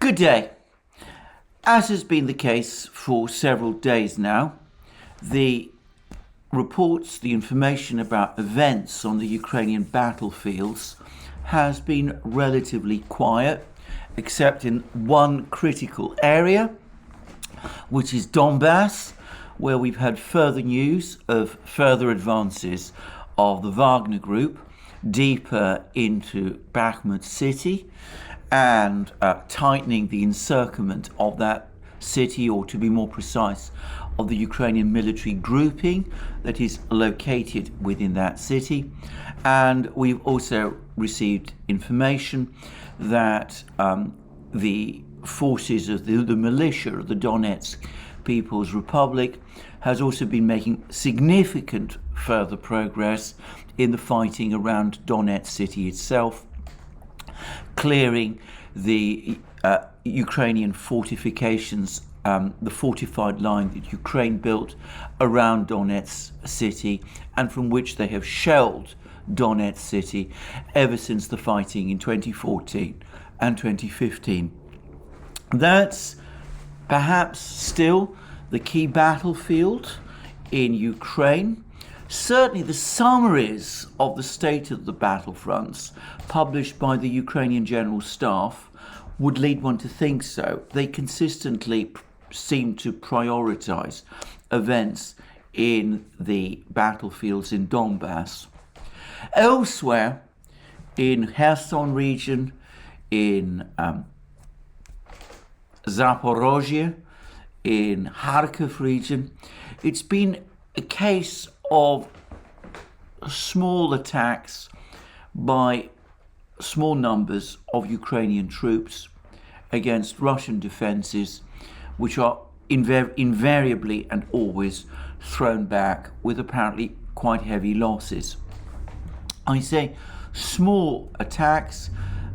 Good day. As has been the case for several days now, the reports, the information about events on the Ukrainian battlefields has been relatively quiet, except in one critical area, which is Donbass, where we've had further news of further advances of the Wagner Group deeper into Bakhmut city and tightening the encirclement of that city, or to be more precise, of the Ukrainian military grouping that is located within that city. And we've also received information that the forces of the militia of the Donetsk People's Republic has also been making significant further progress in the fighting around Donetsk city itself, clearing the Ukrainian fortifications, the fortified line that Ukraine built around Donetsk city, and from which they have shelled Donetsk city ever since the fighting in 2014 and 2015. That's perhaps still the key battlefield in Ukraine. Certainly the summaries of the state of the battlefronts published by the Ukrainian General Staff would lead one to think so. They consistently seem to prioritize events in the battlefields in Donbass. Elsewhere, in Kherson region, in Zaporozhye, in Kharkiv region, it's been a case of small attacks by small numbers of Ukrainian troops against Russian defenses, which are invariably and always thrown back with apparently quite heavy losses. I say small attacks.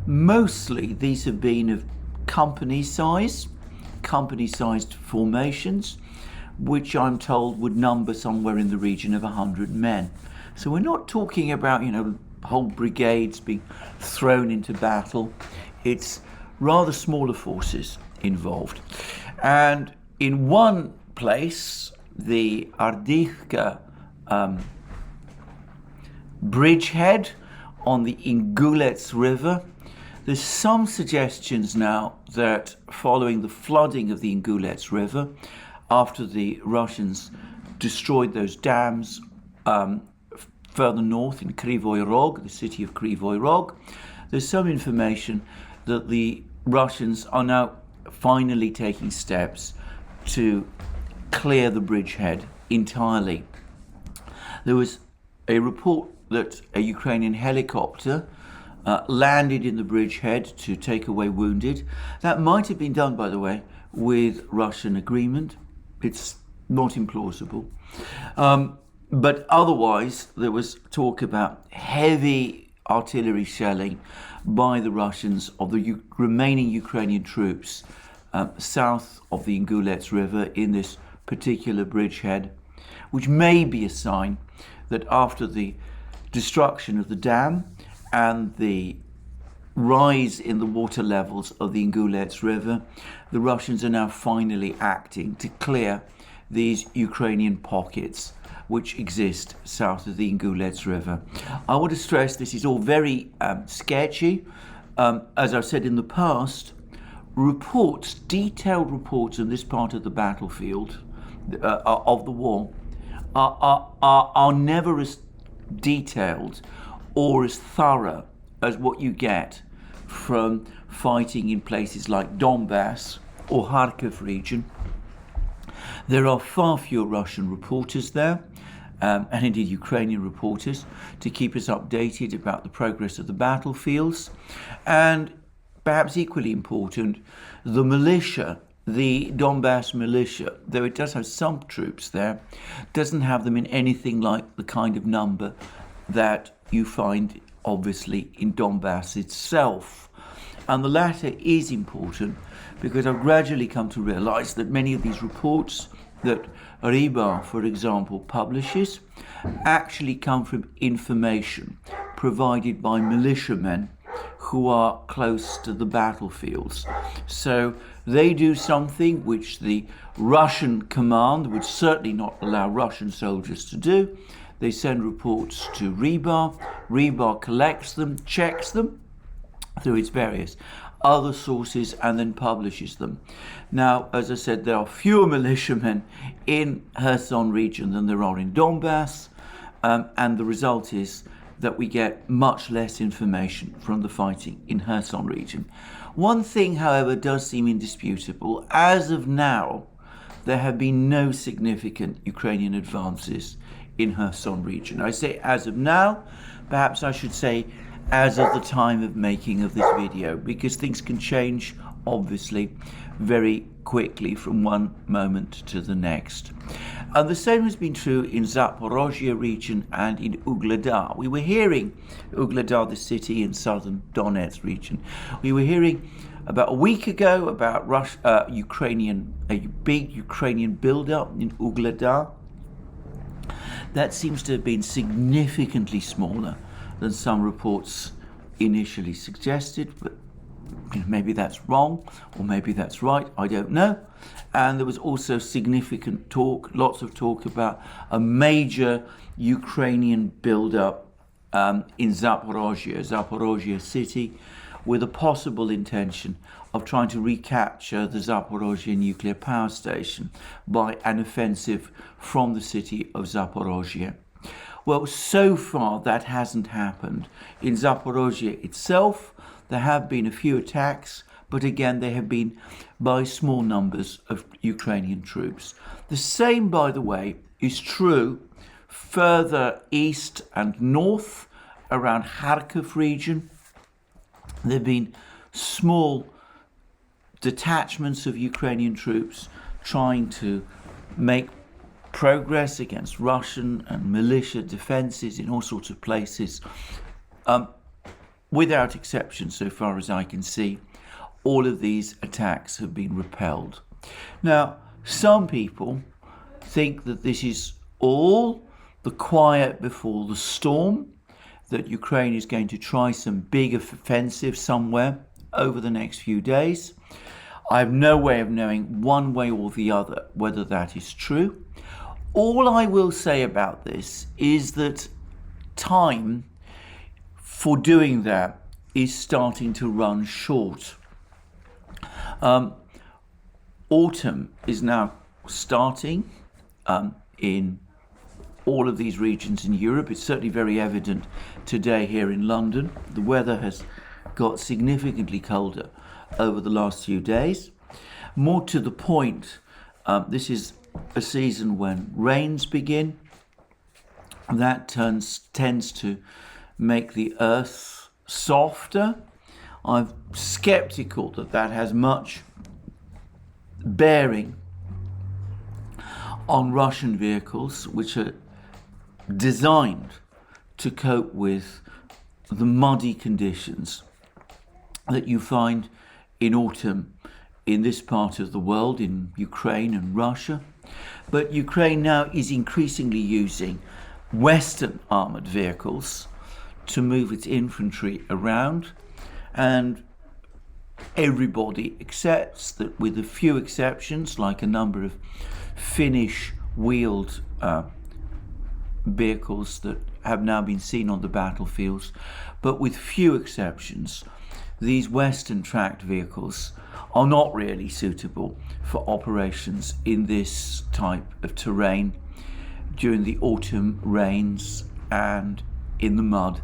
Mostly these have been of company-sized formations, which I'm told would number somewhere in the region of 100 men. So we're not talking about, whole brigades being thrown into battle. It's rather smaller forces involved. And in one place, the Ardivka bridgehead on the Ingulets River, there's some suggestions now that following the flooding of the Ingulets River, after the Russians destroyed those dams further north in Kryvyi Rog, the city of Kryvyi Rog, there's some information that the Russians are now finally taking steps to clear the bridgehead entirely. There was a report that a Ukrainian helicopter landed in the bridgehead to take away wounded. That might have been done, by the way, with Russian agreement. It's not implausible. But otherwise, there was talk about heavy artillery shelling by the Russians of the remaining Ukrainian troops south of the Ingulets River in this particular bridgehead, which may be a sign that after the destruction of the dam and the rise in the water levels of the Ingulets River, the Russians are now finally acting to clear these Ukrainian pockets which exist south of the Ingulets River. I want to stress this is all very sketchy. As I've said in the past, detailed reports on this part of the battlefield of the war are never as detailed or as thorough as what you get from fighting in places like Donbass or Kharkiv region. There are far fewer Russian reporters there, and indeed Ukrainian reporters, to keep us updated about the progress of the battlefields. And perhaps equally important, the militia, the Donbass militia, though it does have some troops there, doesn't have them in anything like the kind of number that you find obviously in Donbass itself. And the latter is important because I've gradually come to realize that many of these reports that Riba, for example, publishes actually come from information provided by militiamen who are close to the battlefields. So they do something which the Russian command would certainly not allow Russian soldiers to do. They send reports to Rebar. Rebar collects them, checks them through its various other sources, and then publishes them. Now, as I said, there are fewer militiamen in Kherson region than there are in Donbass, and the result is that we get much less information from the fighting in Kherson region. One thing, however, does seem indisputable. As of now, there have been no significant Ukrainian advances in Kherson region. I say as of now, perhaps I should say as of the time of making of this video, because things can change, obviously, very quickly from one moment to the next. And the same has been true in Zaporozhye region and in Ugledar. We were hearing Ugledar, the city in southern Donetsk region. We were hearing about a week ago about a big Ukrainian build-up in Ugledar. That seems to have been significantly smaller than some reports initially suggested, but maybe that's wrong, or maybe that's right, I don't know. And there was also significant talk, lots of talk about a major Ukrainian build-up in Zaporozhye city, with a possible intention of trying to recapture the Zaporozhye nuclear power station by an offensive from the city of Zaporozhye. Well, so far that hasn't happened. In Zaporozhye itself, there have been a few attacks, but again, they have been by small numbers of Ukrainian troops. The same, by the way, is true further east and north around Kharkiv region. There have been small detachments of Ukrainian troops trying to make progress against Russian and militia defenses in all sorts of places. Without exception, so far as I can see, all of these attacks have been repelled. Now, some people think that this is all the quiet before the storm, that Ukraine is going to try some big offensive somewhere over the next few days. I have no way of knowing one way or the other whether that is true. All I will say about this is that time for doing that is starting to run short. Autumn is now starting in all of these regions in Europe. It's certainly very evident today here in London. The weather has got significantly colder over the last few days. More to the point, this is a season when rains begin. That tends to make the earth softer. I'm skeptical that that has much bearing on Russian vehicles, which are designed to cope with the muddy conditions that you find in autumn in this part of the world, in Ukraine and Russia. But Ukraine now is increasingly using Western armoured vehicles to move its infantry around, and everybody accepts that, with a few exceptions, like a number of Finnish wheeled vehicles that have now been seen on the battlefields, but with few exceptions, these Western tracked vehicles are not really suitable for operations in this type of terrain during the autumn rains and in the mud.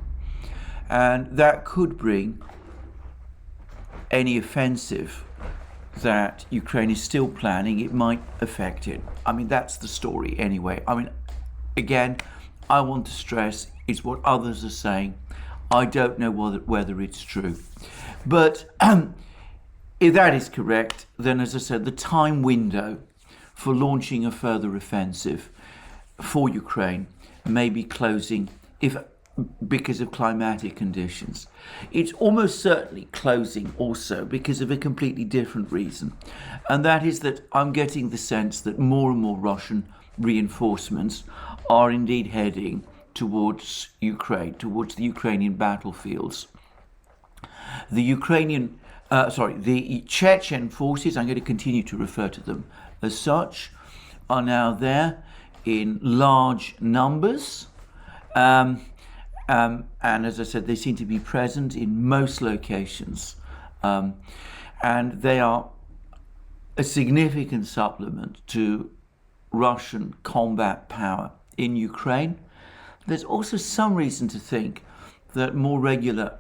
And that could bring any offensive that Ukraine is still planning, it might affect it. I mean, that's the story anyway. I mean, again, I want to stress it's what others are saying. I don't know whether it's true. But if that is correct, then, as I said, the time window for launching a further offensive for Ukraine may be closing because of climatic conditions. It's almost certainly closing also because of a completely different reason. And that is that I'm getting the sense that more and more Russian reinforcements are indeed heading towards Ukraine, towards the Ukrainian battlefields. The the Chechen forces, I'm going to continue to refer to them as such, are now there in large numbers. And as I said, they seem to be present in most locations. And they are a significant supplement to Russian combat power in Ukraine. There's also some reason to think that more regular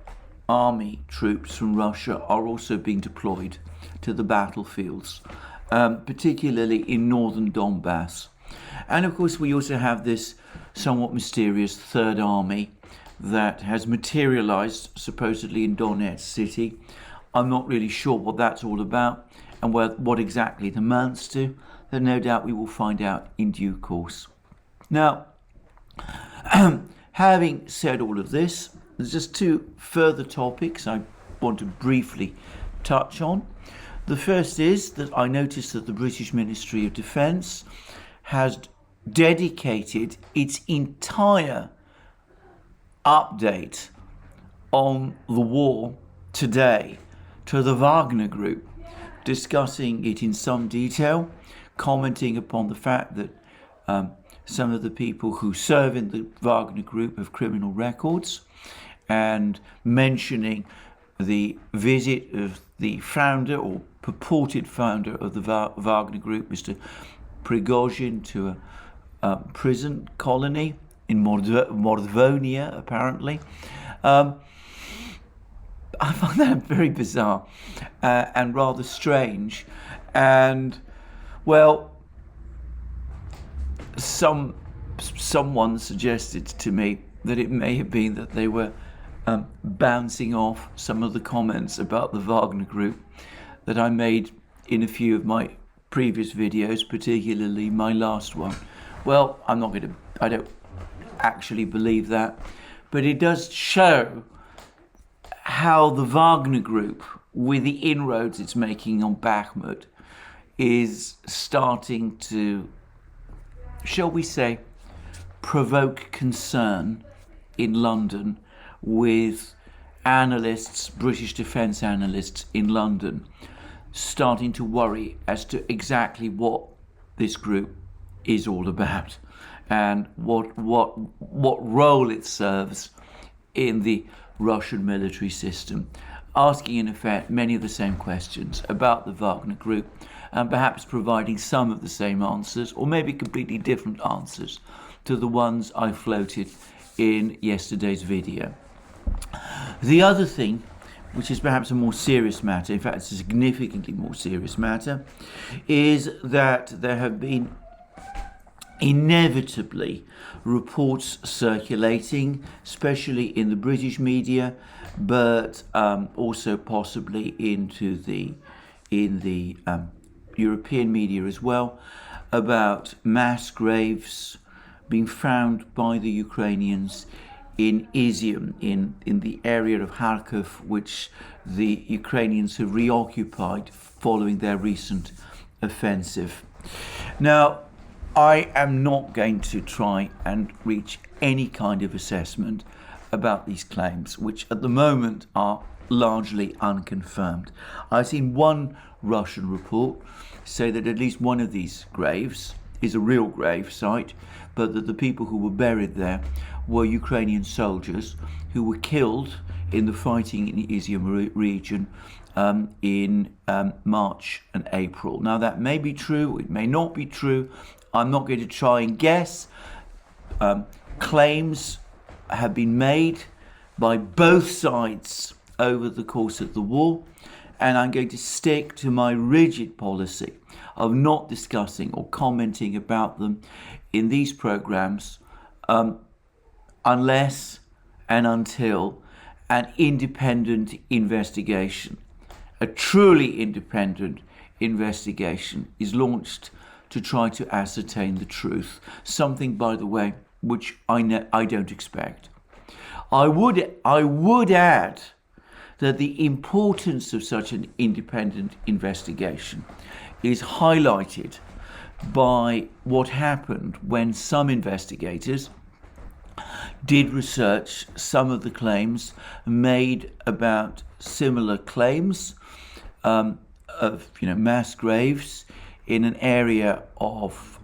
army troops from Russia are also being deployed to the battlefields, particularly in northern Donbass. And of course, we also have this somewhat mysterious Third Army that has materialized supposedly in Donetsk city. I'm not really sure what that's all about and what exactly it amounts to. Then no doubt we will find out in due course. Now, having said all of this, there's just two further topics I want to briefly touch on. The first is that I noticed that the British Ministry of Defence has dedicated its entire update on the war today to the Wagner Group, discussing it in some detail, commenting upon the fact that some of the people who serve in the Wagner Group have criminal records, and mentioning the visit of the founder or purported founder of the Wagner Group, Mr. Prigozhin, to a prison colony in Mordvonia, apparently. I find that very bizarre and rather strange. And, well, someone suggested to me that it may have been that they were bouncing off some of the comments about the Wagner Group that I made in a few of my previous videos, particularly my last one. Well, I don't actually believe that, but it does show how the Wagner Group, with the inroads it's making on Bakhmut, is starting to, shall we say, provoke concern in London with analysts, British defence analysts in London, starting to worry as to exactly what this group is all about and what role it serves in the Russian military system, asking in effect many of the same questions about the Wagner Group and perhaps providing some of the same answers, or maybe completely different answers, to the ones I floated in yesterday's video. The other thing, which is perhaps a more serious matter, in fact it's a significantly more serious matter, is that there have been inevitably reports circulating, especially in the British media, but also possibly in the European media as well, about mass graves being found by the Ukrainians in Izium, in the area of Kharkiv, which the Ukrainians have reoccupied following their recent offensive. Now, I am not going to try and reach any kind of assessment about these claims, which at the moment are largely unconfirmed. I've seen one Russian report say that at least one of these graves is a real grave site, but that the people who were buried there were Ukrainian soldiers who were killed in the fighting in the Izium region in March and April. Now, that may be true, it may not be true. I'm not going to try and guess. Claims have been made by both sides over the course of the war, and I'm going to stick to my rigid policy of not discussing or commenting about them in these programs unless and until an independent investigation, a truly independent investigation, is launched to try to ascertain the truth. Something, by the way, which I don't expect. I would add that the importance of such an independent investigation is highlighted by what happened when some investigators did research some of the claims made about similar claims of mass graves in an area of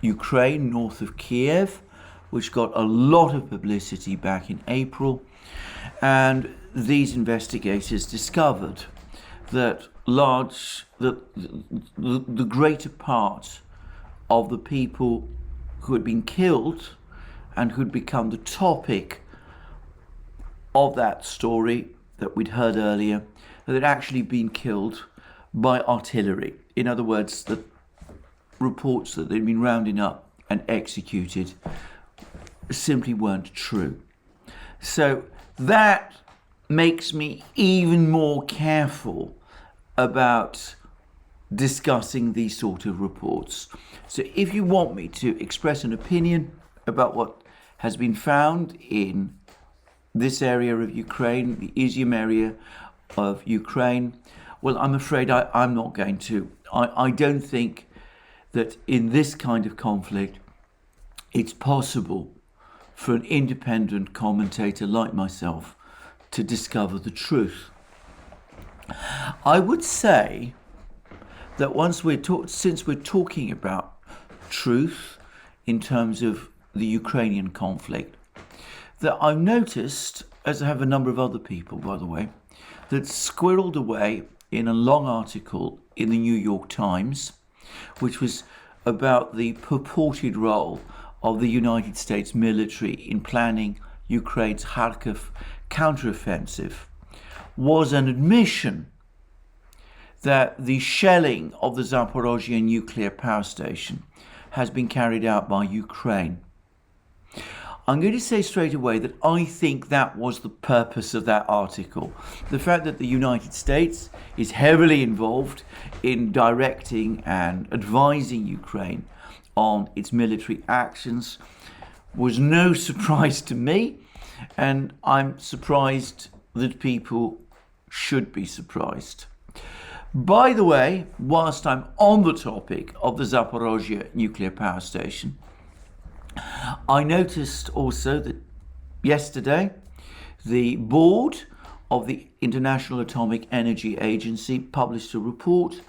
Ukraine north of Kiev, which got a lot of publicity back in April. And these investigators discovered that the greater part of the people who had been killed and who'd become the topic of that story that we'd heard earlier, that had actually been killed by artillery. In other words, the reports that they'd been rounding up and executed simply weren't true. So that makes me even more careful about discussing these sort of reports. So if you want me to express an opinion about what has been found in this area of Ukraine, the Izium area of Ukraine, well, I'm afraid I'm not going to. I don't think that in this kind of conflict it's possible for an independent commentator like myself to discover the truth. I would say that since we're talking about truth in terms of the Ukrainian conflict, that I've noticed, as I have a number of other people, by the way, that squirreled away in a long article in the New York Times, which was about the purported role of the United States military in planning Ukraine's Kharkiv counteroffensive, was an admission that the shelling of the Zaporozhye nuclear power station has been carried out by Ukraine. I'm going to say straight away that I think that was the purpose of that article. The fact that the United States is heavily involved in directing and advising Ukraine on its military actions was no surprise to me, and I'm surprised that people should be surprised. By the way, whilst I'm on the topic of the Zaporozhye nuclear power station, I noticed also that yesterday the board of the International Atomic Energy Agency published a report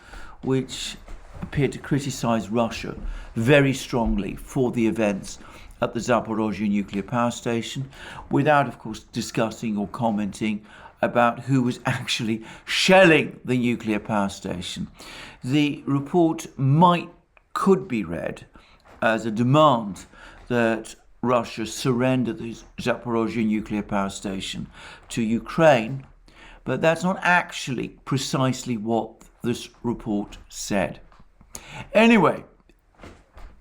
which appeared to criticize Russia very strongly for the events at the Zaporozhye nuclear power station, without, of course, discussing or commenting about who was actually shelling the nuclear power station. The report could be read as a demand that Russia surrender the Zaporozhye nuclear power station to Ukraine, but that's not actually precisely what this report said. Anyway,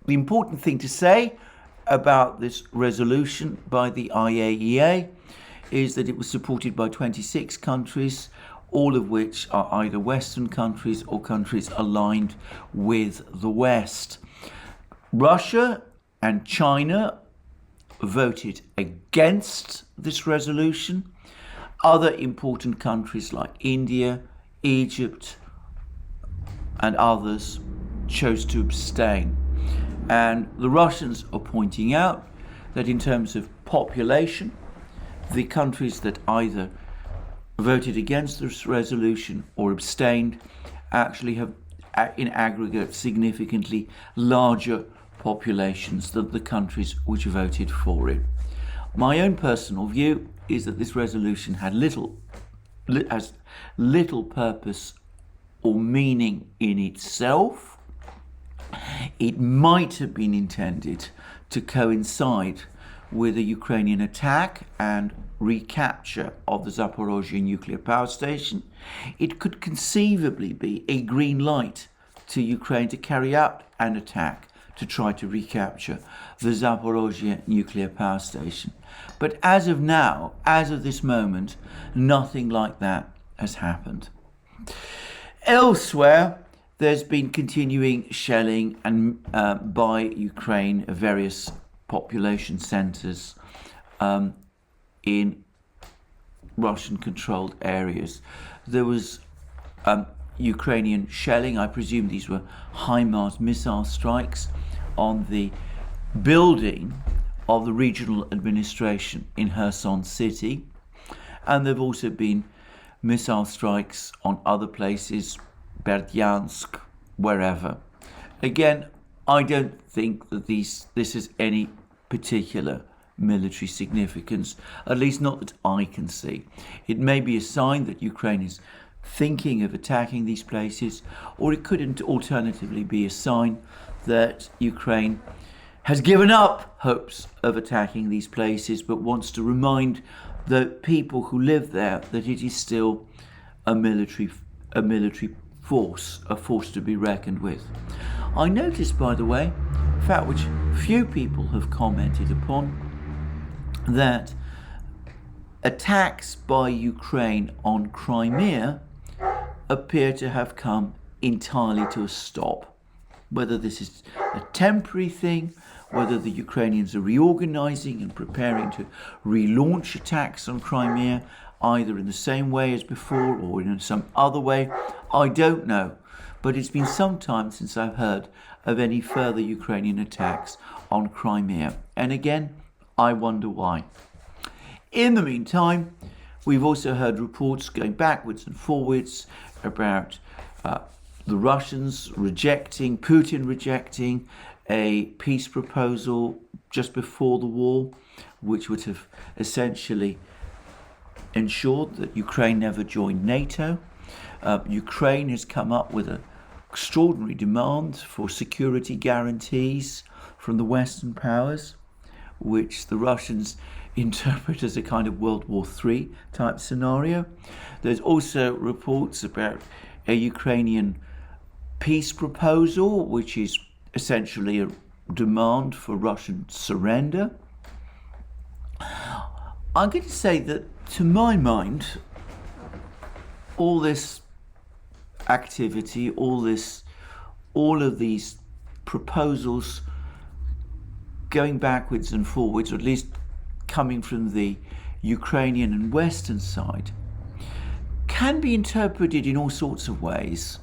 the important thing to say about this resolution by the IAEA is that it was supported by 26 countries, all of which are either Western countries or countries aligned with the West. Russia and China voted against this resolution. Other important countries like India, Egypt, and others chose to abstain. And the Russians are pointing out that in terms of population, the countries that either voted against this resolution or abstained actually have, in aggregate, significantly larger populations than the countries which voted for it. My own personal view is that this resolution has little purpose or meaning in itself. It might have been intended to coincide with a Ukrainian attack and recapture of the Zaporozhye nuclear power station. It could conceivably be a green light to Ukraine to carry out an attack to try to recapture the Zaporozhye nuclear power station. But as of now, as of this moment, nothing like that has happened. Elsewhere, there's been continuing shelling by Ukraine of various population centres in Russian-controlled areas. There was Ukrainian shelling. I presume these were HIMARS missile strikes on the building of the regional administration in Kherson city. And there have also been missile strikes on other places, Berdyansk, wherever. Again, I don't think that this has any particular military significance, at least not that I can see. It may be a sign that Ukraine is thinking of attacking these places, or it could alternatively be a sign that Ukraine has given up hopes of attacking these places, but wants to remind the people who live there that it is still a military force, a force to be reckoned with. I noticed, by the way, a fact which few people have commented upon, that attacks by Ukraine on Crimea appear to have come entirely to a stop. Whether this is a temporary thing, whether the Ukrainians are reorganizing and preparing to relaunch attacks on Crimea, either in the same way as before or in some other way, I don't know. But it's been some time since I've heard of any further Ukrainian attacks on Crimea. And again, I wonder why. In the meantime, we've also heard reports going backwards and forwards about the Russians Putin rejecting a peace proposal just before the war, which would have essentially ensured that Ukraine never joined NATO. Ukraine has come up with an extraordinary demand for security guarantees from the Western powers, which the Russians interpret as a kind of World War III type scenario. There's also reports about a Ukrainian peace proposal, which is essentially a demand for Russian surrender. I'm going to say that, to my mind, all this activity, all of these proposals going backwards and forwards, or at least coming from the Ukrainian and Western side, can be interpreted in all sorts of ways.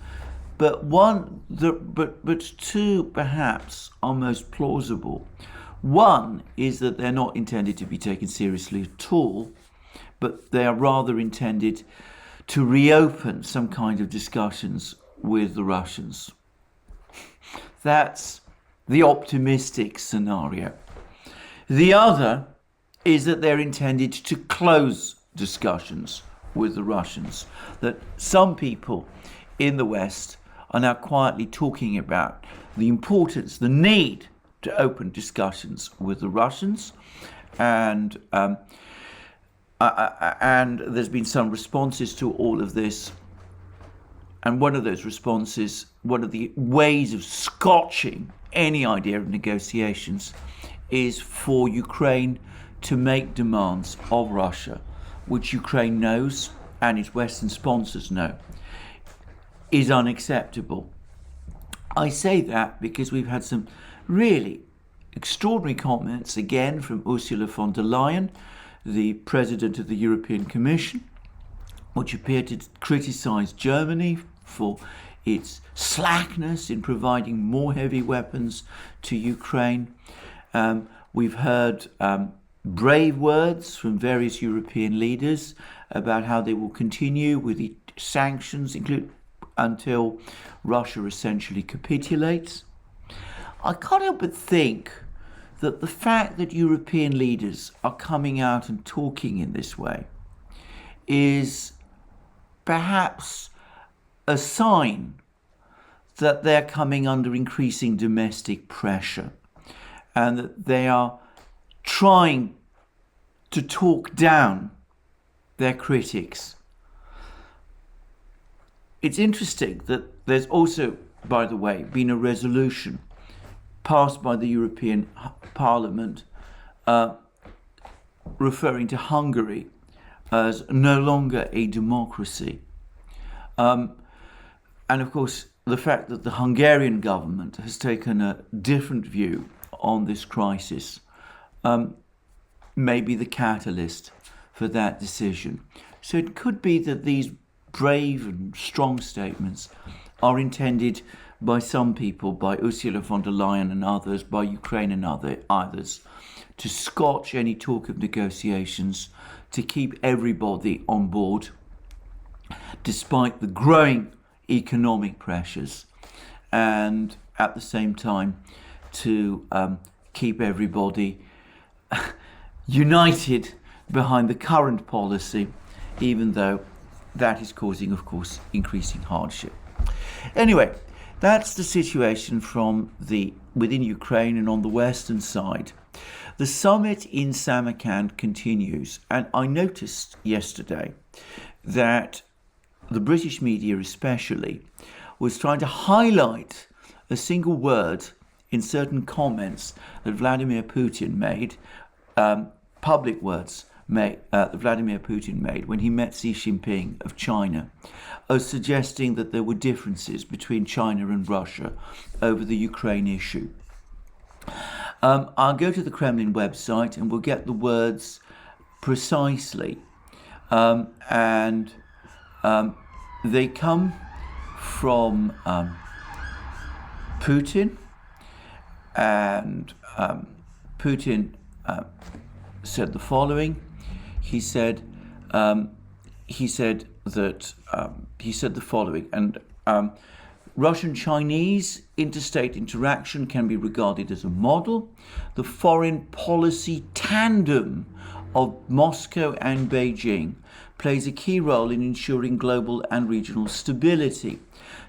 But two perhaps are most plausible. One is that they're not intended to be taken seriously at all, but they are rather intended to reopen some kind of discussions with the Russians. That's the optimistic scenario. The other is that they're intended to close discussions with the Russians, that some people in the West are now quietly talking about the importance, the need to open discussions with the Russians, and there's been some responses to all of this. And one of those responses, one of the ways of scotching any idea of negotiations, is for Ukraine to make demands of Russia, which Ukraine knows and its Western sponsors know is unacceptable. I say that because we've had some really extraordinary comments again from Ursula von der Leyen, the President of the European Commission, which appeared to criticise Germany for its slackness in providing more heavy weapons to Ukraine. We've heard brave words from various European leaders about how they will continue with the sanctions, until Russia essentially capitulates. I can't help but think that the fact that European leaders are coming out and talking in this way is perhaps a sign that they're coming under increasing domestic pressure, and that they are trying to talk down their critics. It's interesting that there's also, by the way, been a resolution passed by the European Parliament referring to Hungary as no longer a democracy. And of course, the fact that the Hungarian government has taken a different view on this crisis may be the catalyst for that decision. So it could be that these brave and strong statements are intended by some people, by Ursula von der Leyen and others, by Ukraine and others, to scotch any talk of negotiations, to keep everybody on board, despite the growing economic pressures, and at the same time to keep everybody united behind the current policy, even though that is causing, of course, increasing hardship. Anyway, that's the situation from within Ukraine and on the western side. The summit in Samarkand continues, and I noticed yesterday that the British media especially was trying to highlight a single word in certain comments that Vladimir Putin made, public words that Vladimir Putin made when he met Xi Jinping of China, suggesting that there were differences between China and Russia over the Ukraine issue. I'll go to the Kremlin website and we'll get the words precisely. And they come from Putin, and Putin said the following. He said the following, and Russian-Chinese interstate interaction can be regarded as a model. The foreign policy tandem of Moscow and Beijing plays a key role in ensuring global and regional stability.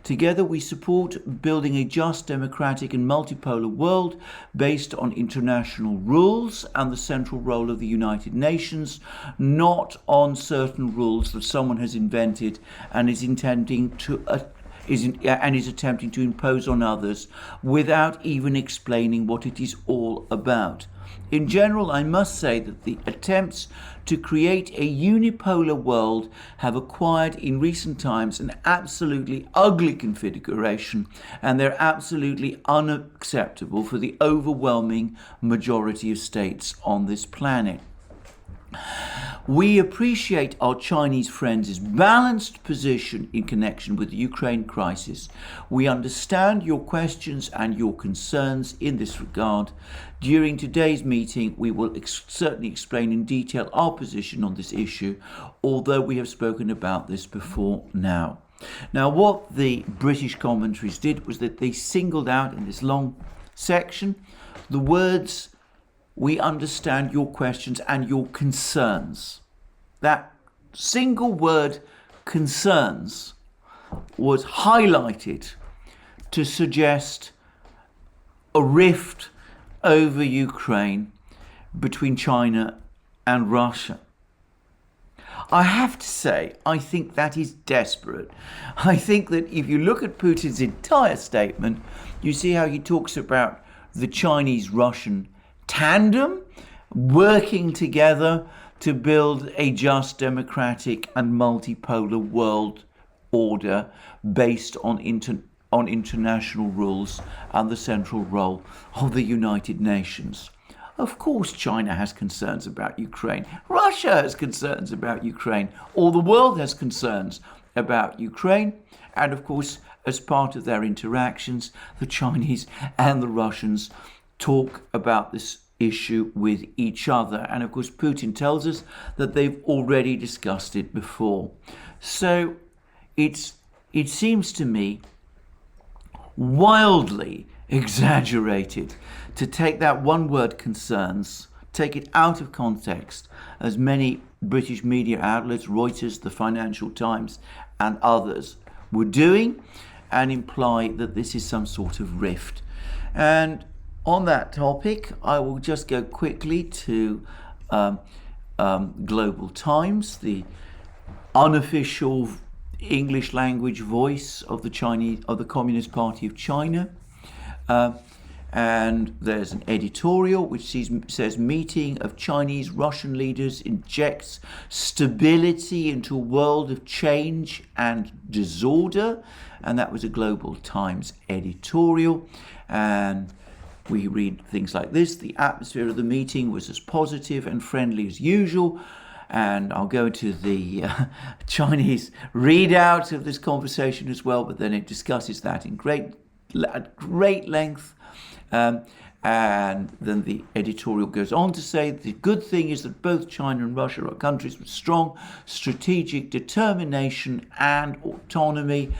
Together we support building a just, democratic and multipolar world based on international rules and the central role of the United Nations, not on certain rules that someone has invented and is attempting to impose on others without even explaining what it is all about. In general, I must say that the attempts to create a unipolar world have acquired in recent times an absolutely ugly configuration, and they're absolutely unacceptable for the overwhelming majority of states on this planet. We appreciate our Chinese friends' balanced position in connection with the Ukraine crisis. We understand your questions and your concerns in this regard. During today's meeting, we will certainly explain in detail our position on this issue, although we have spoken about this before now. Now, what the British commentaries did was that they singled out in this long section the words, "We understand your questions and your concerns." That single word, concerns, was highlighted to suggest a rift over Ukraine between China and Russia. I have to say, I think that is desperate. I think that if you look at Putin's entire statement, you see how he talks about the Chinese-Russian tandem working together to build a just, democratic and multipolar world order based on international rules and the central role of the United Nations. Of course, China has concerns about Ukraine. Russia has concerns about Ukraine. All the world has concerns about Ukraine. And of course, as part of their interactions, the Chinese and the Russians talk about this issue with each other. And of course, Putin tells us that they've already discussed it before. So it seems to me wildly exaggerated to take that one word, concerns, take it out of context, as many British media outlets, Reuters, the Financial Times and others were doing, and imply that this is some sort of rift. And on that topic, I will just go quickly to Global Times, the unofficial English language voice of the Communist Party of China. And there's an editorial which says meeting of Chinese-Russian leaders injects stability into a world of change and disorder. And that was a Global Times editorial. And we read things like this: the atmosphere of the meeting was as positive and friendly as usual. And I'll go to the Chinese readout of this conversation as well, but then it discusses that in great length. And And then the editorial goes on to say the good thing is that both China and Russia are countries with strong strategic determination and autonomy.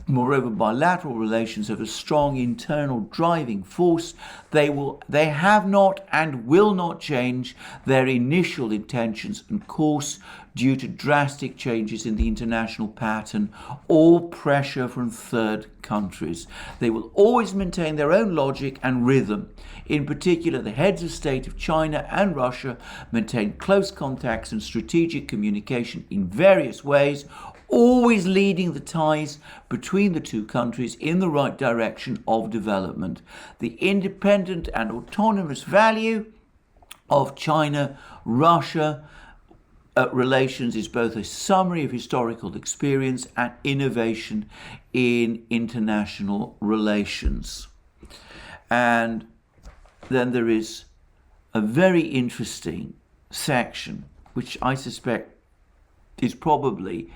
Moreover, bilateral relations have a strong internal driving force. They have not and will not change their initial intentions and course due to drastic changes in the international pattern or pressure from third countries. They will always maintain their own logic and rhythm. In particular, the heads of state of China and Russia maintain close contacts and strategic communication in various ways, always leading the ties between the two countries in the right direction of development. The independent and autonomous value of China-Russia relations is both a summary of historical experience and innovation in international relations. And then there is a very interesting section, which I suspect is probably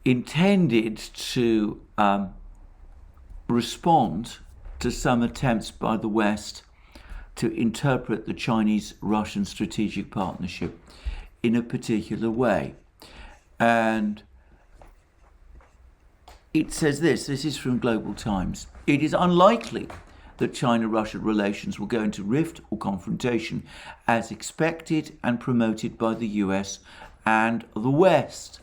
intended to respond to some attempts by the West to interpret the Chinese-Russian strategic partnership in a particular way. And it says this is from Global Times. It is unlikely that China-Russia relations will go into rift or confrontation as expected and promoted by the US and the West.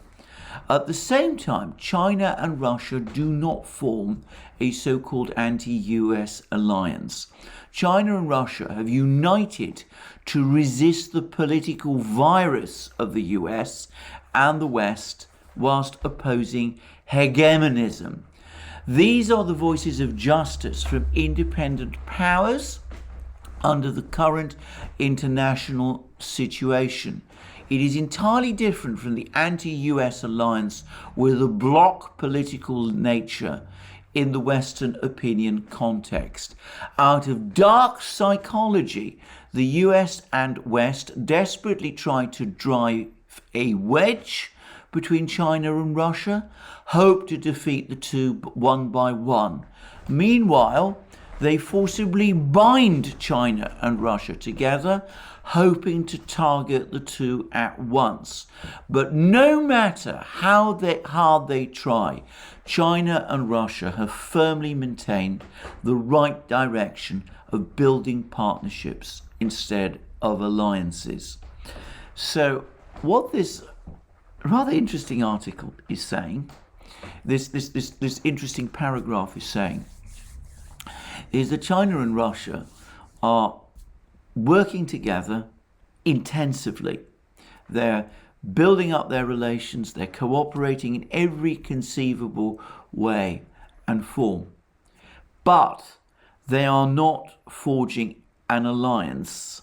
At the same time, China and Russia do not form a so-called anti-US alliance. China and Russia have united to resist the political virus of the US and the West whilst opposing hegemonism. These are the voices of justice from independent powers under the current international situation. It is entirely different from the anti-US alliance with a bloc political nature in the Western opinion context. Out of dark psychology, the US and West desperately try to drive a wedge between China and Russia, hope to defeat the two one by one. Meanwhile, they forcibly bind China and Russia together, hoping to target the two at once. But no matter how hard they try, China and Russia have firmly maintained the right direction of building partnerships instead of alliances. So what this rather interesting article is saying, this interesting paragraph is saying, is that China and Russia are working together intensively. They're building up their relations, they're cooperating in every conceivable way and form. But they are not forging an alliance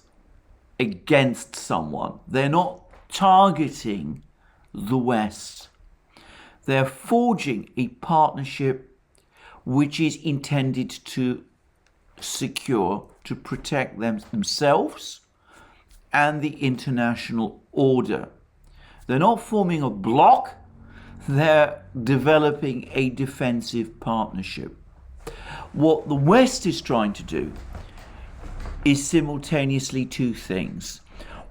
against someone. They're not targeting the West. They're forging a partnership which is intended to secure, to protect themselves and the international order. They're not forming a bloc, they're developing a defensive partnership. What the West is trying to do is simultaneously two things.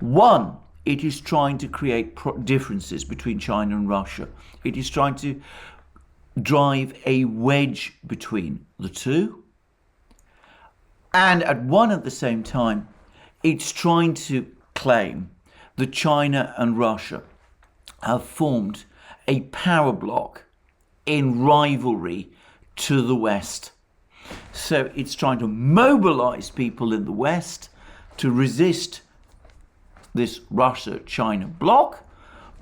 One, it is trying to create differences between China and Russia. It is trying to drive a wedge between the two. And at the same time, it's trying to claim that China and Russia have formed a power bloc in rivalry to the West. So it's trying to mobilize people in the West to resist this Russia-China bloc,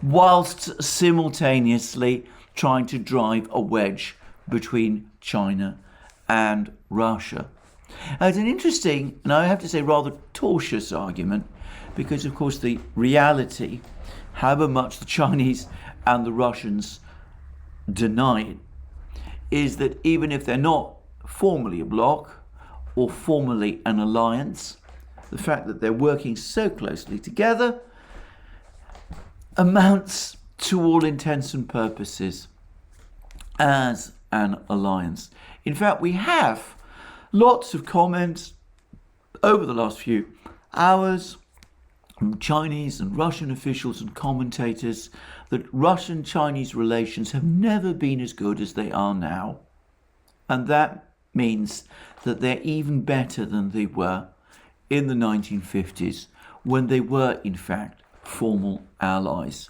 whilst simultaneously trying to drive a wedge between China and Russia. Now, it's an interesting, and I have to say rather tortuous argument, because of course the reality, however much the Chinese and the Russians deny it, is that even if they're not formally a bloc or formally an alliance, the fact that they're working so closely together amounts to all intents and purposes as an alliance. In fact, we have lots of comments over the last few hours from Chinese and Russian officials and commentators that Russian-Chinese relations have never been as good as they are now. And that means that they're even better than they were in the 1950s, when they were, in fact, formal allies.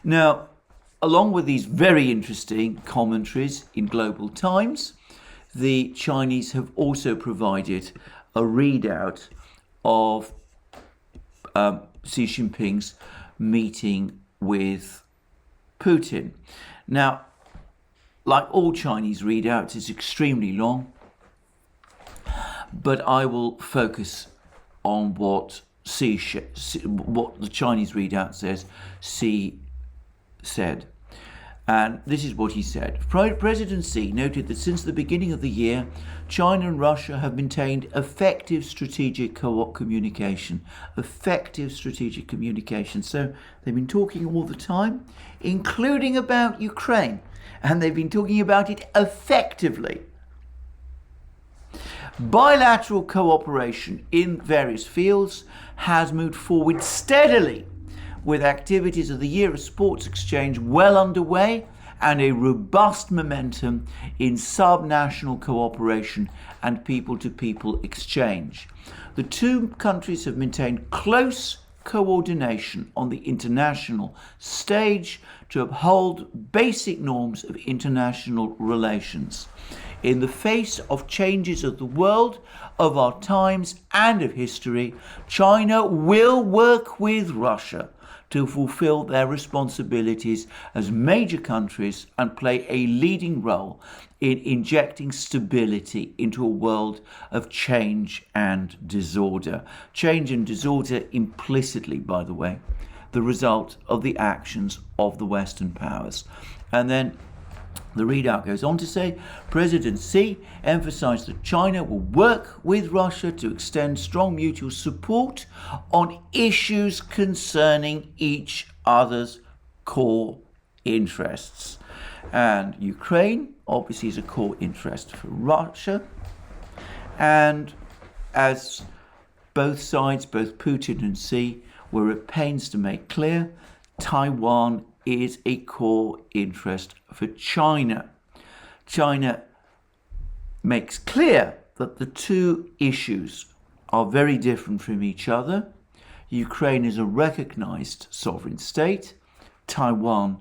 Now, along with these very interesting commentaries in Global Times, the Chinese have also provided a readout of Xi Jinping's meeting with Putin. Now, like all Chinese readouts, it's extremely long, but I will focus on what the Chinese readout says Xi said. And this is what he said. President Xi noted that since the beginning of the year, China and Russia have maintained effective strategic communication. Effective strategic communication. So they've been talking all the time, including about Ukraine. And they've been talking about it effectively. Bilateral cooperation in various fields has moved forward steadily, with activities of the Year of Sports Exchange well underway and a robust momentum in subnational cooperation and people-to-people exchange. The two countries have maintained close coordination on the international stage to uphold basic norms of international relations. In the face of changes of the world, of our times and of history, China will work with Russia to fulfill their responsibilities as major countries and play a leading role in injecting stability into a world of change and disorder. Change and disorder implicitly, by the way, the result of the actions of the Western powers. And then the readout goes on to say, President Xi emphasized that China will work with Russia to extend strong mutual support on issues concerning each other's core interests. And Ukraine obviously is a core interest for Russia. And as both sides, both Putin and Xi, were at pains to make clear, Taiwan is a core interest for China. China makes clear that the two issues are very different from each other. Ukraine is a recognized sovereign state. Taiwan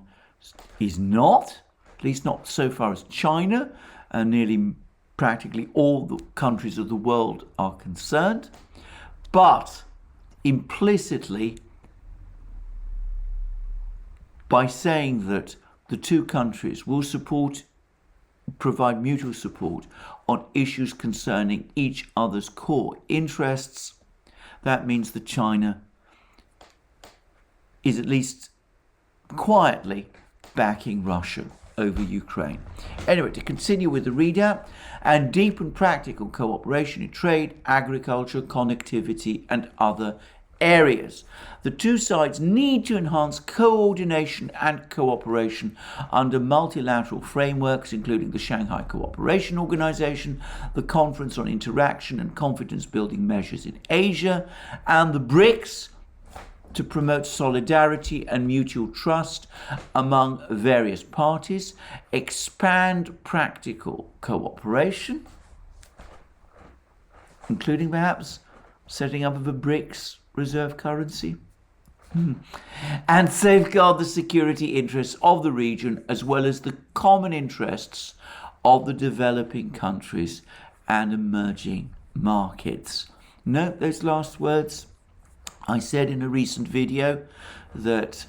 is not, at least not so far as China and nearly practically all the countries of the world are concerned. But implicitly, by saying that the two countries will provide mutual support on issues concerning each other's core interests, that means that China is at least quietly backing Russia over Ukraine. Anyway, to continue with the readout, and deepen practical cooperation in trade, agriculture, connectivity, and other areas. The two sides need to enhance coordination and cooperation under multilateral frameworks, including the Shanghai Cooperation Organization, the Conference on Interaction and Confidence Building Measures in Asia, and the BRICS, to promote solidarity and mutual trust among various parties, expand practical cooperation, including perhaps setting up of a BRICS reserve currency, and safeguard the security interests of the region as well as the common interests of the developing countries and emerging markets. Note those last words. I said in a recent video that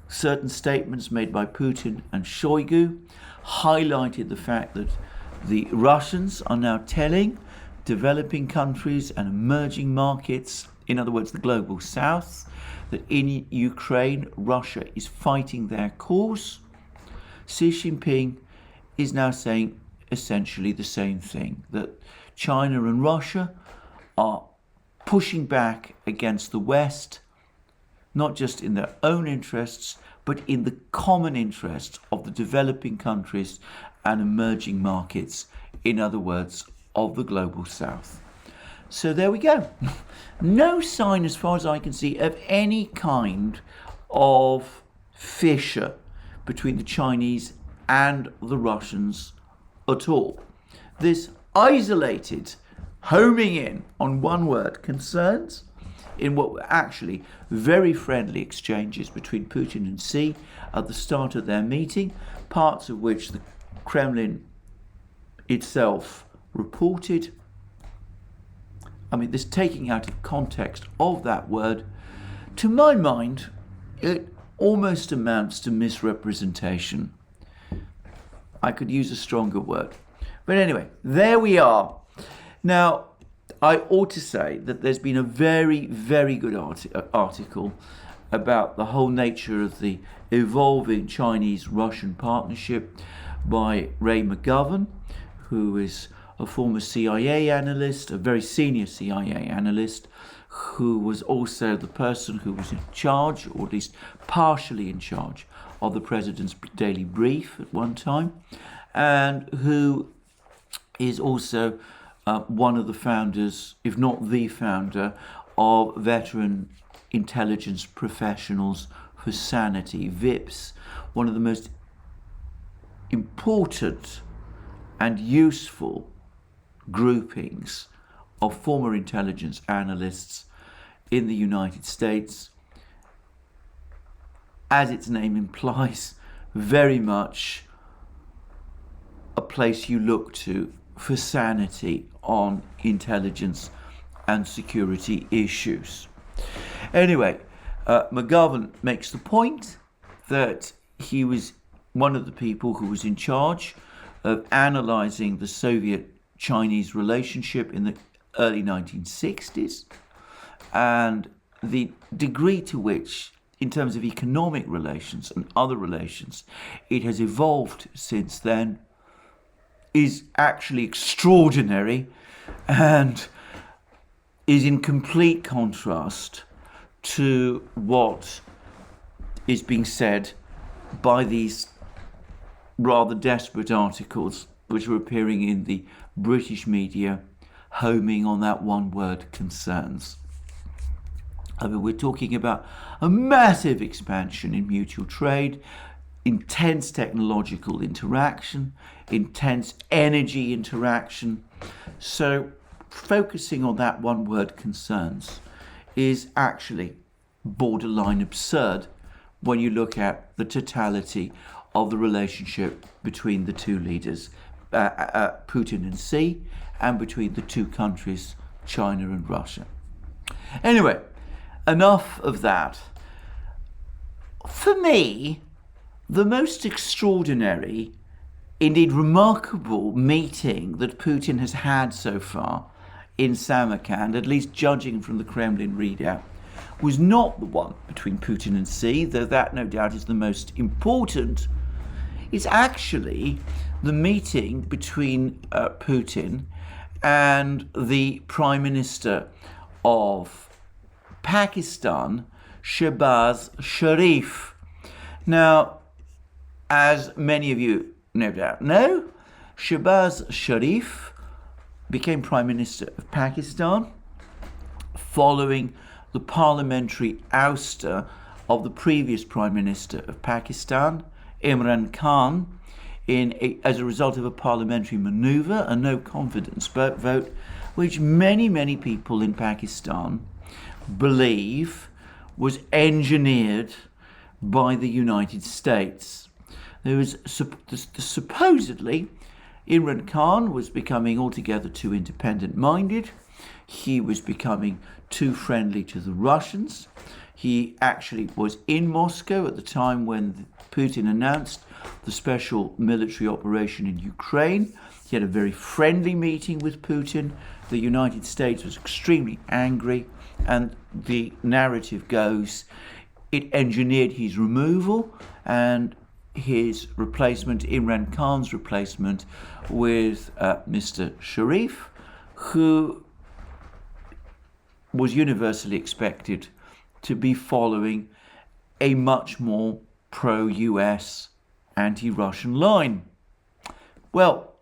certain statements made by Putin and Shoigu highlighted the fact that the Russians are now telling developing countries and emerging markets, in other words, the global south, that in Ukraine, Russia is fighting their cause. Xi Jinping is now saying essentially the same thing, that China and Russia are pushing back against the West, not just in their own interests, but in the common interests of the developing countries and emerging markets, in other words, of the global south. So there we go. No sign, as far as I can see, of any kind of fissure between the Chinese and the Russians at all. This isolated homing in on one word concerns in what were actually very friendly exchanges between Putin and Xi at the start of their meeting, parts of which the Kremlin itself reported. I mean, this taking out of context of that word, to my mind, it almost amounts to misrepresentation. I could use a stronger word. But anyway, there we are. Now, I ought to say that there's been a very, very good article about the whole nature of the evolving Chinese-Russian partnership by Ray McGovern, who is a former CIA analyst, a very senior CIA analyst, who was also the person who was in charge, or at least partially in charge, of the President's Daily Brief at one time, and who is also one of the founders, if not the founder, of Veteran Intelligence Professionals for Sanity, VIPS, one of the most important and useful groupings of former intelligence analysts in the United States. As its name implies, very much a place you look to for sanity on intelligence and security issues. Anyway, McGovern makes the point that he was one of the people who was in charge of analysing the Soviet-Chinese relationship in the early 1960s, and the degree to which, in terms of economic relations and other relations, it has evolved since then is actually extraordinary and is in complete contrast to what is being said by these rather desperate articles which are appearing in the British media, homing on that one word, concerns. I mean, we're talking about a massive expansion in mutual trade, intense technological interaction, intense energy interaction. So focusing on that one word, concerns, is actually borderline absurd when you look at the totality of the relationship between the two leaders, Putin and Xi, and between the two countries, China and Russia. Anyway, enough of that. For me, the most extraordinary, indeed remarkable meeting that Putin has had so far in Samarkand, at least judging from the Kremlin readout, was not the one between Putin and Xi, though that no doubt is the most important. It's actually the meeting between Putin and the Prime Minister of Pakistan, Shehbaz Sharif. Now, as many of you no doubt know, Shehbaz Sharif became Prime Minister of Pakistan following the parliamentary ouster of the previous Prime Minister of Pakistan, Imran Khan, as a result of a parliamentary manoeuvre, a no-confidence vote, which many people in Pakistan believe was engineered by the United States. There was supposedly Imran Khan was becoming altogether too independent-minded. He was becoming too friendly to the Russians. He actually was in Moscow at the time when Putin announced the special military operation in Ukraine. He had a very friendly meeting with Putin. The United States was extremely angry, and the narrative goes it engineered his removal and his replacement, Imran Khan's replacement, with Mr. Sharif, who was universally expected to be following a much more pro-US, anti-Russian line. Well,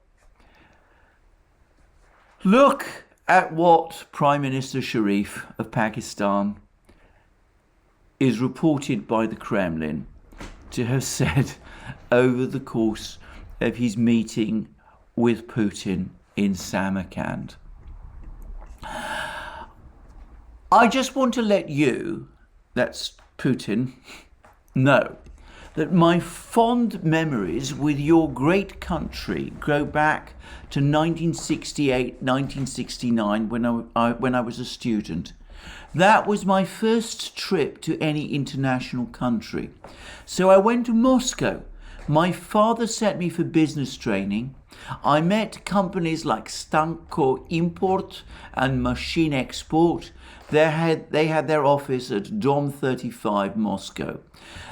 look at what Prime Minister Sharif of Pakistan is reported by the Kremlin to have said over the course of his meeting with Putin in Samarkand. I just want to let you, that's Putin, know that my fond memories with your great country go back to 1968, 1969 when I was a student. That was my first trip to any international country. So I went to Moscow. My father sent me for business training. I met companies like Stanko Import and Machine Export. They had their office at Dom 35, Moscow.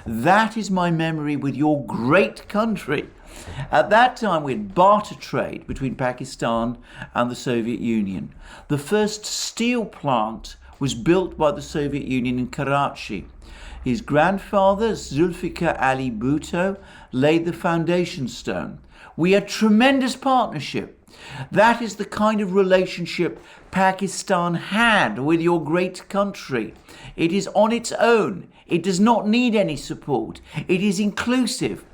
That is my memory with your great country. At that time, we had barter trade between Pakistan and the Soviet Union. The first steel plant was built by the Soviet Union in Karachi. His grandfather, Zulfikar Ali Bhutto, laid the foundation stone. We had tremendous partnership. That is the kind of relationship Pakistan had with your great country. It is on its own. It does not need any support. It is inclusive,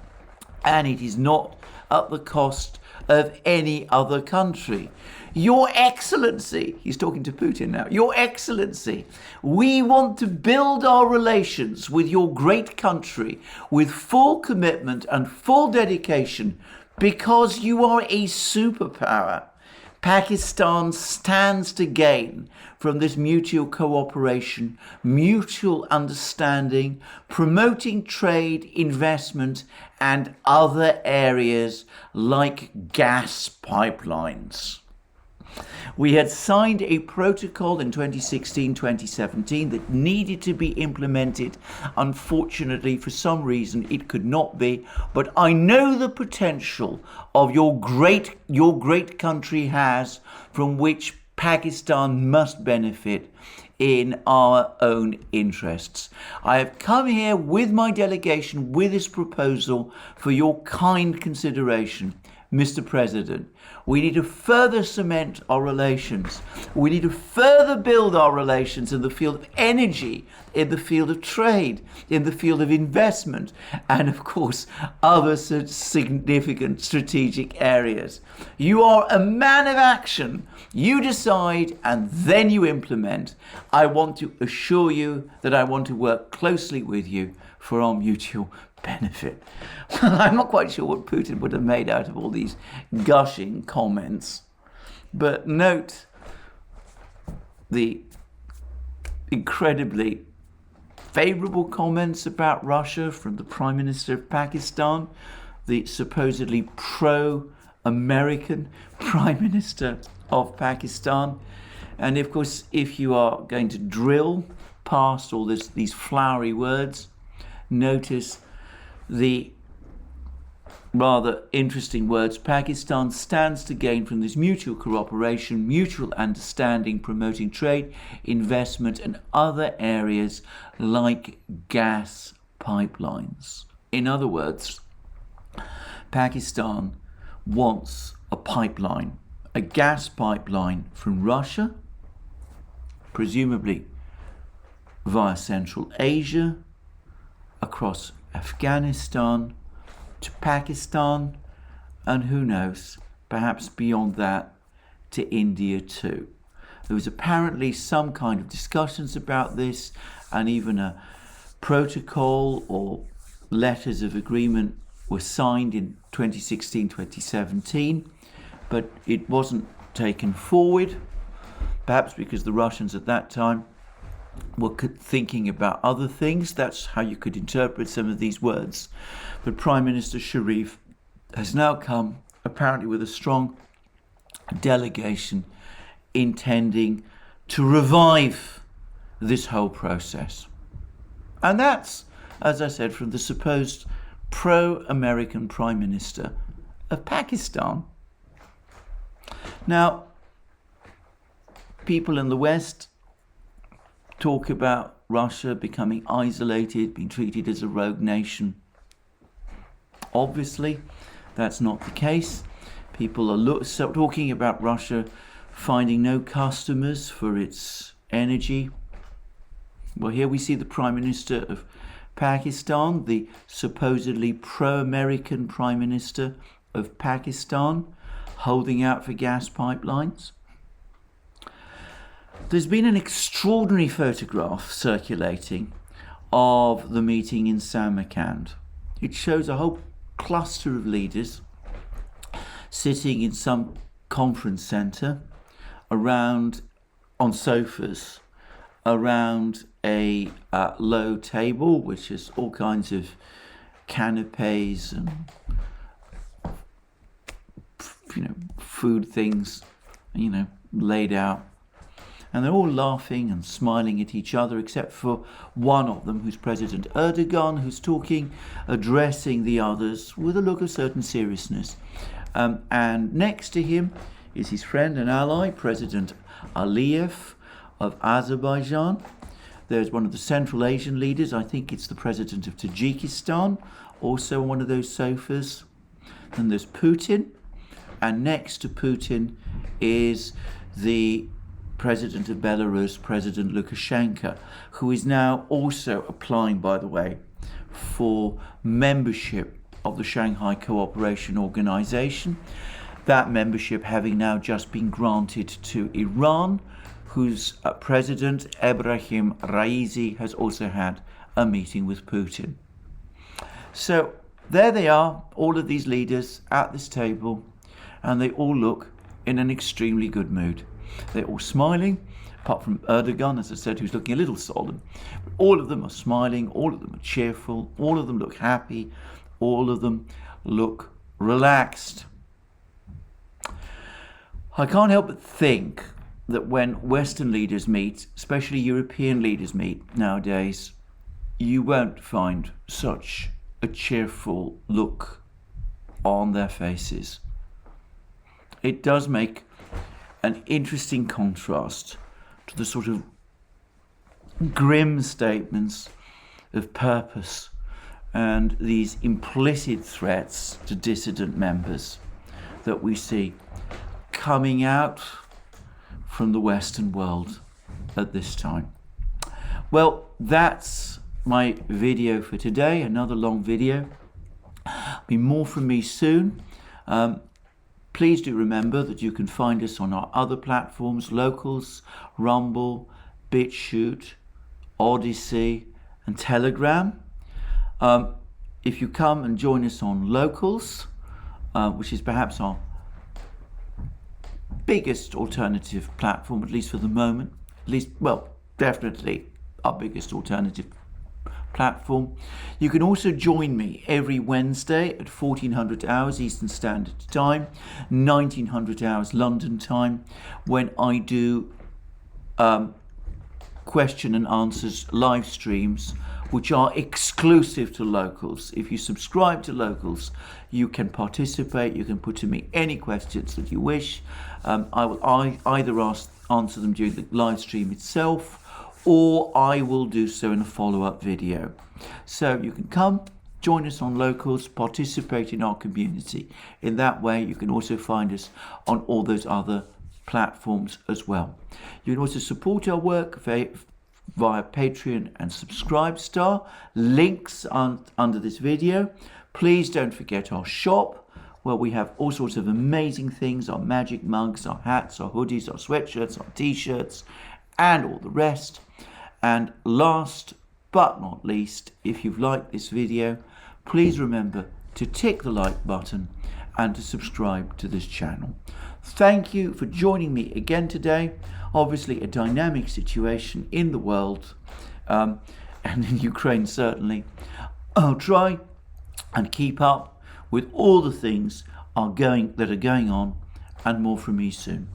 and it is not at the cost of any other country. Your Excellency, he's talking to Putin now, Your Excellency, we want to build our relations with your great country with full commitment and full dedication because you are a superpower. Pakistan stands to gain from this mutual cooperation, mutual understanding, promoting trade, investment, and other areas like gas pipelines. We had signed a protocol in 2016-2017 that needed to be implemented. Unfortunately, for some reason, it could not be. But I know the potential of your great country has, from which Pakistan must benefit in our own interests. I have come here with my delegation with this proposal for your kind consideration. Mr. President, we need to further cement our relations. We need to further build our relations in the field of energy, in the field of trade, in the field of investment, and of course, other such significant strategic areas. You are a man of action. You decide and then you implement. I want to assure you that I want to work closely with you for our mutual benefit. Well, I'm not quite sure what Putin would have made out of all these gushing comments, but note the incredibly favourable comments about Russia from the Prime Minister of Pakistan, the supposedly pro-American Prime Minister of Pakistan. And of course, if you are going to drill past all these flowery words, notice the rather interesting words. Pakistan stands to gain from this mutual cooperation, mutual understanding, promoting trade, investment, and other areas like gas pipelines. In other words, Pakistan wants a pipeline, a gas pipeline from Russia, presumably via Central Asia, across Afghanistan to Pakistan, and who knows, perhaps beyond that to India too. There was apparently some kind of discussions about this, and even a protocol or letters of agreement were signed in 2016-2017, but it wasn't taken forward, perhaps because the Russians at that time were thinking about other things. That's how you could interpret some of these words. But Prime Minister Sharif has now come, apparently with a strong delegation, intending to revive this whole process. And that's, as I said, from the supposed pro-American Prime Minister of Pakistan. Now, people in the West talk about Russia becoming isolated, being treated as a rogue nation. Obviously, that's not the case. People are talking about Russia finding no customers for its energy. Well, here we see the Prime Minister of Pakistan, the supposedly pro-American Prime Minister of Pakistan, holding out for gas pipelines. There's been an extraordinary photograph circulating of the meeting in Samarkand. It shows a whole cluster of leaders sitting in some conference centre around on sofas around a low table, which is all kinds of canapes and food things laid out, and they're all laughing and smiling at each other, except for one of them, who's President Erdogan, who's talking, addressing the others with a look of certain seriousness, and next to him is his friend and ally, President Aliyev of Azerbaijan. There's one of the Central Asian leaders, I think it's the president of Tajikistan, also on one of those sofas. Then there's Putin, and next to Putin is the president of Belarus, President Lukashenko, who is now also applying, by the way, for membership of the Shanghai Cooperation Organization. That membership having now just been granted to Iran, whose president, Ebrahim Raisi, has also had a meeting with Putin. So there they are, all of these leaders at this table, and they all look in an extremely good mood. They're all smiling, apart from Erdogan, as I said, who's looking a little solemn. But all of them are smiling, all of them are cheerful, all of them look happy, all of them look relaxed. I can't help but think that when Western leaders meet, especially European leaders meet nowadays, you won't find such a cheerful look on their faces. It does make an interesting contrast to the sort of grim statements of purpose and these implicit threats to dissident members that we see coming out from the Western world at this time. Well, that's my video for today, another long video. Be more from me soon. Please do remember that you can find us on our other platforms, Locals, Rumble, BitChute, ODYSEE and Telegram. If you come and join us on Locals, which is perhaps our biggest alternative platform, at least for the moment, definitely our biggest alternative platform. You can also join me every Wednesday at 1400 hours Eastern Standard Time, 1900 hours London time, when I do question and answers live streams, which are exclusive to Locals. If you subscribe to Locals, you can participate, you can put to me any questions that you wish. I will either answer them during the live stream itself, or I will do so in a follow-up video. So you can come, join us on Locals, participate in our community. In that way, you can also find us on all those other platforms as well. You can also support our work via Patreon and Subscribestar. Links under this video. Please don't forget our shop, where we have all sorts of amazing things, our magic mugs, our hats, our hoodies, our sweatshirts, our t-shirts, and all the rest. And last but not least, if you've liked this video, please remember to tick the like button and to subscribe to this channel. Thank you for joining me again today. Obviously a dynamic situation in the world, and in Ukraine certainly. I'll try and keep up with all the things that are going on, and more from me soon.